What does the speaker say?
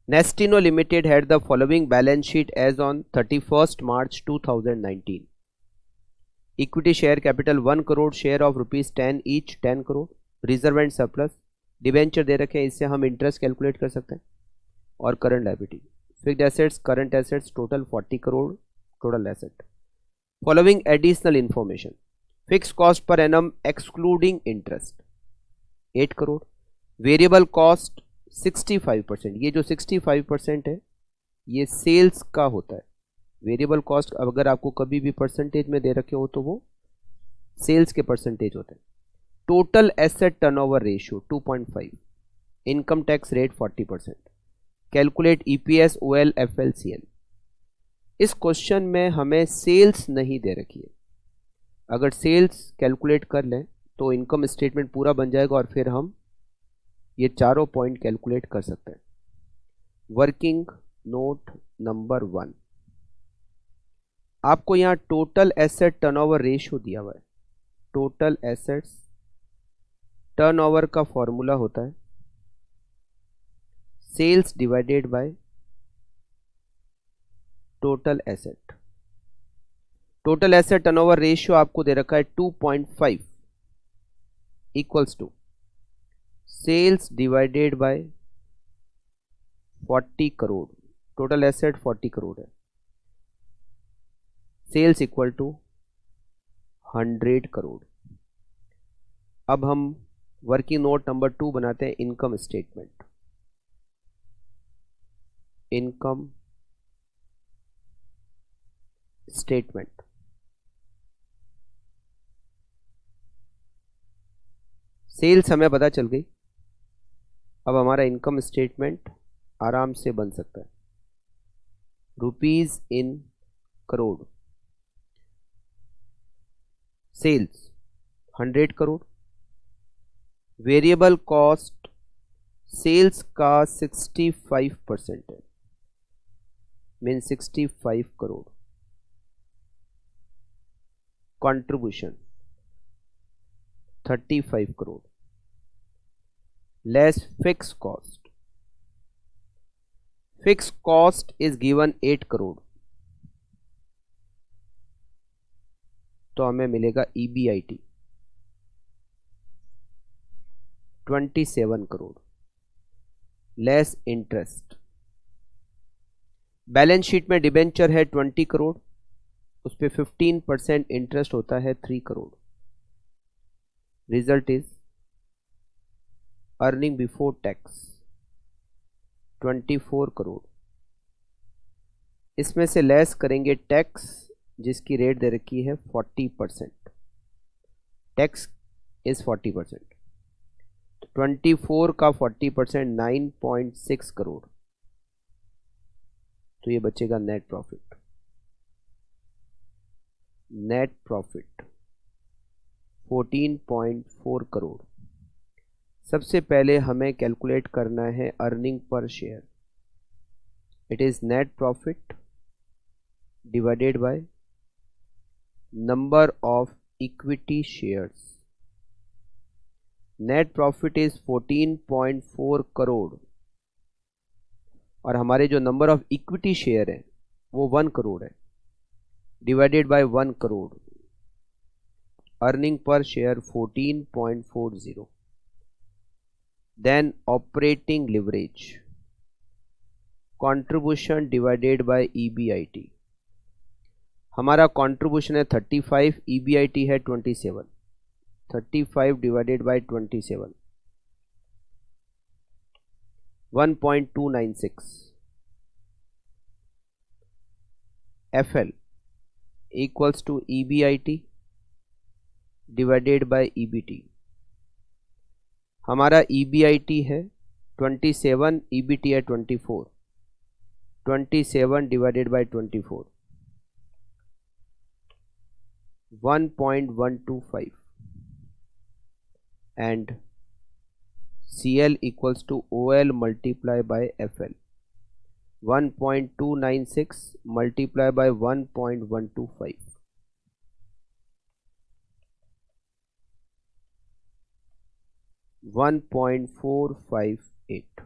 Nestino Limited had the following balance sheet as on 31st March 2019. Equity share capital 1 crore, share of rupees 10 each 10 crore, reserve and surplus, debenture दे रखे हैं, इससे हम interest calculate कर सकते हैं, और current liability, fixed assets, current assets total 40 crore total asset. Following additional information. Fix cost per annum excluding interest 8 crore, variable cost 65%. ये जो 65% है ये सेल्स का होता है. वेरिएबल कॉस्ट अगर आपको कभी भी परसेंटेज में दे रखे हो तो वो सेल्स के परसेंटेज होते हैं. Total asset turnover ratio 2.5. Income tax rate 40%. Calculate EPS, OL, FLCL. इस क्वेश्चन में हमें सेल्स नहीं दे रखी है. अगर सेल्स कैलकुलेट कर लें तो इनकम स्टेटमेंट पूरा बन जाएगा और फिर हम ये चारों पॉइंट कैलकुलेट कर सकते हैं. Working note number 1. आपको यहां टोटल एसेट टर्नओवर रेशियो दिया हुआ है. टोटल एसेट्स टर्नओवर का फॉर्मूला होता है sales divided by total asset. Total asset turnover ratio आपको दे रखा है 2.5 equals to sales divided by 40 crore. Total asset 40 crore है, सेल्स इक्वल टू 100 करोड़. अब हम वर्किंग नोट नंबर 2 बनाते हैं. Income statement. Income statement. Sales हमें पता चल गई. अब हमारा इनकम स्टेटमेंट आराम से बन सकता है. Rupees in crore. Sales 100 crore. Variable cost sales का 65% है, mean 65 crore. Contribution 35 crore less fix cost. Fix cost is given 8 crore, तो हमें मिलेगा EBIT 27 crore less interest. Balance sheet में डिबेंचर है 20 करोड़, उस पर 15% इंटरेस्ट होता है 3 crore. Result is earning before tax 24 crore. इसमें से लेस करेंगे टैक्स जिसकी रेट दे रखी है 40%. Tax is 40%. 24 का 40% 9.6 करोड़. तो ये बचेगा net profit. Net profit 14.4 crore. सबसे पहले हमें कैलकुलेट करना है earning per share. It is net profit divided by number of equity shares. Net profit is 14.4 crore और हमारे जो नंबर ऑफ इक्विटी शेयर है वो 1 करोड़ है, divided by 1 crore. Earning per share 14.40. Then operating leverage contribution divided by EBIT. हमारा contribution है 35, EBIT है 27. 35 divided by 27 1.296. FL equals to EBIT divided by EBT. हमारा ईबीआईटी है 27, ईबीटी है 24. 27 divided by 24 1.125 and CL equals to OL multiply by FL. 1.296 multiply by 1.125. 1.458.